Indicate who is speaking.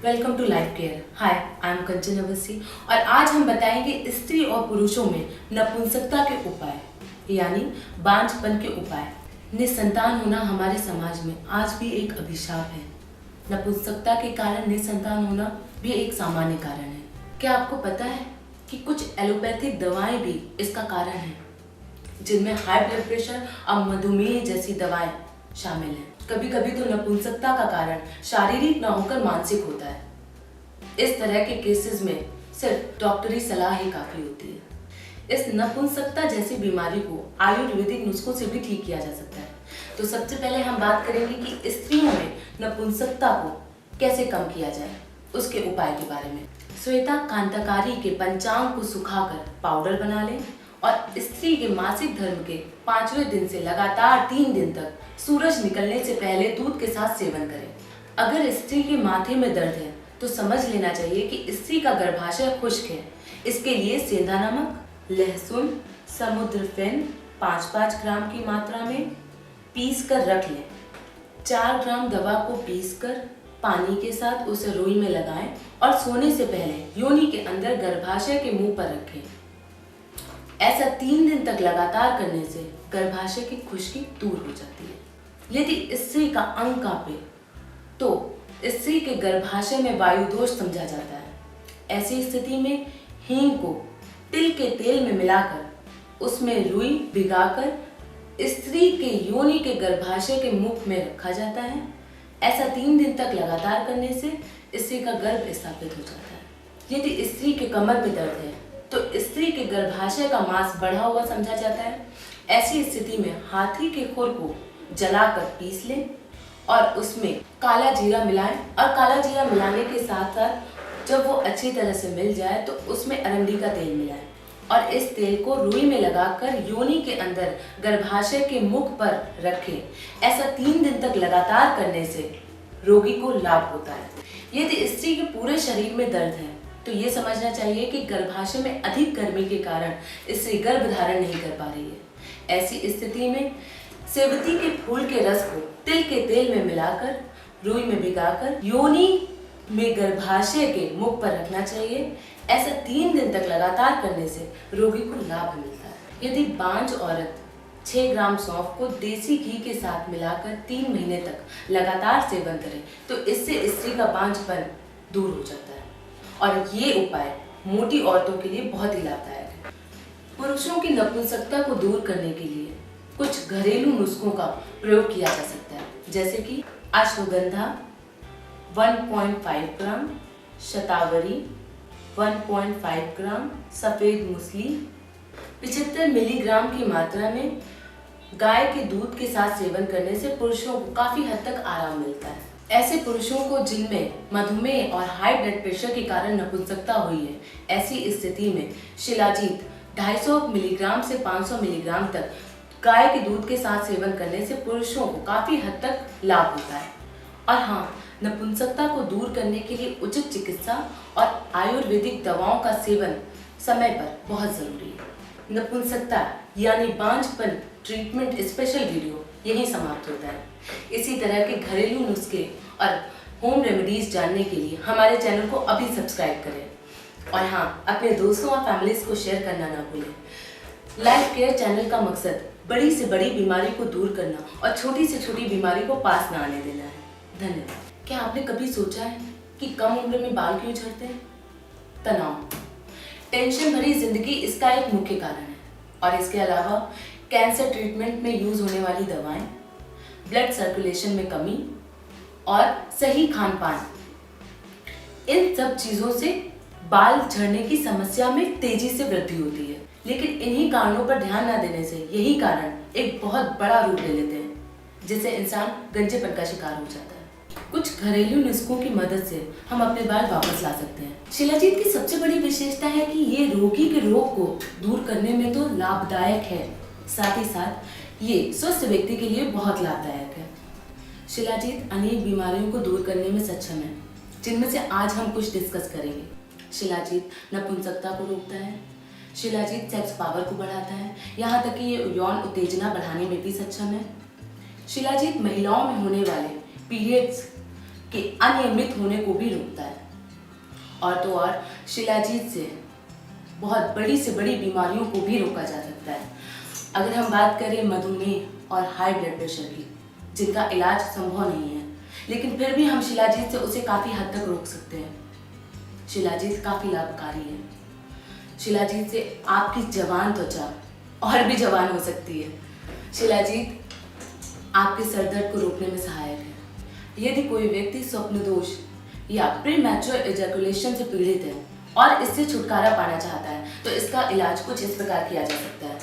Speaker 1: Welcome to Life Care. Hi, I am Kanchan Awasthi और आज हम बताएंगे स्त्री और पुरुषों में नपुंसकता के उपाय यानी बांझपन के उपाय। निसंतान होना हमारे समाज में आज भी एक अभिशाप है। नपुंसकता के कारण निसंतान होना भी एक सामान्य कारण है। क्या आपको पता है कि कुछ एलोपैथिक दवाएं भी इसका कारण हैं, जिनमें हाई ब्लड प्रेशर और मधुमेह जैसी दवाएं शामिल हैं। कभी कभी तो नपुंसकता का कारण शारीरिक न होकर मानसिक होता है। इस तरह के केसेस में सिर्फ डॉक्टरी सलाह ही काफी होती है। इस नपुंसकता जैसी बीमारी को आयुर्वेदिक नुस्खों से भी ठीक किया जा सकता है। तो सबसे पहले हम बात करेंगे कि स्त्रियों में नपुंसकता को कैसे कम किया जाए, उसके उपाय के बारे में। श्वेता कांताकारी के पंचांग को सुखाकर पाउडर बना लें और स्त्री के मासिक धर्म के 5वें दिन से लगातार 3 दिन तक सूरज निकलने से पहले दूध के साथ सेवन करें। अगर स्त्री के माथे में दर्द है तो समझ लेना चाहिए कि स्त्री का गर्भाशय खुश्क है। इसके लिए सेंधा नमक, लहसुन, समुद्र फेन 5-5 ग्राम की मात्रा में पीस कर रख लें। 4 ग्राम दवा को पीसकर पानी के साथ उसे रुई में लगाएं और सोने से पहले योनि के अंदर गर्भाशय के मुंह पर रखें। ऐसा 3 दिन तक लगातार करने से गर्भाशय की खुश्की दूर हो जाती है। यदि स्त्री का अंग कांपे तो स्त्री के गर्भाशय में वायु दोष समझा जाता है। ऐसी स्थिति में हींग को तिल के तेल में मिलाकर उसमें रुई भिगाकर स्त्री के योनि के गर्भाशय के मुख में रखा जाता है। ऐसा 3 दिन तक लगातार करने से स्त्री का गर्भ स्थापित हो जाता है। यदि स्त्री के कमर में दर्द है तो स्त्री के गर्भाशय का मांस बढ़ा हुआ समझा जाता है। ऐसी स्थिति में हाथी के खुर को जलाकर पीस लें और उसमें काला जीरा मिलाएं और काला जीरा मिलाने के साथ साथ जब वो अच्छी तरह से मिल जाए तो उसमें अरंडी का तेल मिलाएं और इस तेल को रुई में लगाकर योनि के अंदर गर्भाशय के मुख पर रखें। ऐसा 3 दिन तक लगातार करने से रोगी को लाभ होता है। यदि स्त्री के पूरे शरीर में दर्द है तो ये समझना चाहिए कि गर्भाशय में अधिक गर्मी के कारण स्त्री गर्भ धारण नहीं कर पा रही है। ऐसी स्थिति में सेवती के फूल के रस को तिल के तेल में मिलाकर रुई में भिगाकर योनि में गर्भाशय के मुख पर रखना चाहिए। ऐसा 3 दिन तक लगातार करने से रोगी को लाभ मिलता है। यदि बांझ औरत 6 ग्राम सौंफ को देसी घी के साथ मिलाकर 3 महीने तक लगातार सेवन करे तो इससे स्त्री का बांझपन दूर हो जाता है और ये उपाय मोटी औरतों के लिए बहुत ही लाभदायक है। पुरुषों की नपुंसकता को दूर करने के लिए कुछ घरेलू नुस्खों का प्रयोग किया जा सकता है, जैसे कि अश्वगंधा 1.5 ग्राम, शतावरी 1.5 ग्राम, सफेद मूसली 75 मिलीग्राम की मात्रा में गाय के दूध के साथ सेवन करने से पुरुषों को काफी हद तक आराम मिलता है। ऐसे पुरुषों को जिनमें मधुमेह और हाई ब्लड प्रेशर के कारण नपुंसकता हुई है, ऐसी स्थिति में शिलाजीत 250 मिलीग्राम से 500 मिलीग्राम तक गाय के दूध के साथ सेवन करने से पुरुषों को काफी हद तक लाभ होता है। और हाँ, नपुंसकता को दूर करने के लिए उचित चिकित्सा और आयुर्वेदिक दवाओं का सेवन समय पर बहुत जरूरी है। नपुंसकता यानी बांझपन ट्रीटमेंट स्पेशल वीडियो यही समाप्त होता है। इसी तरह के घरेलू नुस्खे और होम रेमेडीज जानने के लिए हमारे चैनल को अभी सब्सक्राइब करें और हाँ, अपने दोस्तों और फैमिलीज को शेयर करना ना भूलें। लाइफ केयर चैनल का मकसद बड़ी से बड़ी बीमारी को दूर करना और छोटी से छोटी बीमारी को पास ना आने देना है। धन्यवाद। क्या आपने कभी सोचा है कि कम उम्र में बाल क्यों झड़ते हैं? तनाव, टेंशन भरी जिंदगी इसका एक मुख्य कारण है और इसके अलावा कैंसर ट्रीटमेंट में यूज होने वाली दवाएं, ब्लड सर्कुलेशन में कमी और सही खान पान, इन सब चीजों से बाल झड़ने की समस्या में तेजी से वृद्धि होती है। लेकिन इन्हीं कारणों पर ध्यान न देने से यही कारण एक बहुत बड़ा रूप ले लेते हैं, जिससे इंसान गंजेपन का शिकार हो जाता है। कुछ घरेलू नुस्खों की मदद से हम अपने बाल वापस ला सकते हैं। शिलाजीत की सबसे बड़ी विशेषता है कि ये रोगी के रोग को दूर करने में तो लाभदायक है, साथ ही साथ ये स्वस्थ व्यक्ति के लिए बहुत लाभदायक है। शिलाजीत अनेक बीमारियों को दूर करने में सक्षम है, जिनमें से आज हम कुछ डिस्कस करेंगे। शिलाजीत नपुंसकता को रोकता है, शिलाजीत सेक्स पावर को बढ़ाता है, यहाँ तक कि ये यौन उत्तेजना बढ़ाने में भी सक्षम है। शिलाजीत महिलाओं में होने वाले पीरियड्स कि अनियमित होने को भी रोकता है। और तो और शिलाजीत से बहुत बड़ी से बड़ी बीमारियों को भी रोका जा सकता है। अगर हम बात करें मधुमेह और हाई ब्लड प्रेशर की, जिनका इलाज संभव नहीं है, लेकिन फिर भी हम शिलाजीत से उसे काफ़ी हद तक रोक सकते हैं। शिलाजीत काफ़ी लाभकारी है। शिलाजीत से आपकी जवान त्वचा और भी जवान हो सकती है। शिलाजीत आपके सर दर्द को रोकने में सहायक है। यदि कोई व्यक्ति स्वप्न दोष या प्रीमैच्योर एजैकुलेशन से पीड़ित है और इससे छुटकारा पाना चाहता है, तो इसका इलाज कुछ इस प्रकार किया जा सकता है।